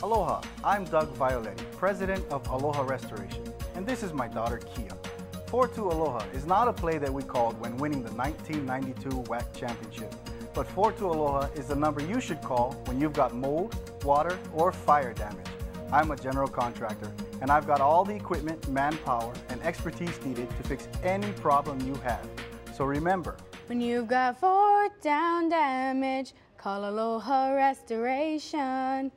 Aloha, I'm Doug Violetti, president of Aloha Restoration, and this is my daughter Kia. 4-2 Aloha is not a play that we called when winning the 1992 WAC championship, but 4-2 Aloha is the number you should call when you've got mold, water, or fire damage. I'm a general contractor, and I've got all the equipment, manpower, and expertise needed to fix any problem you have. So remember, when you've got 4 down damage, call Aloha Restoration.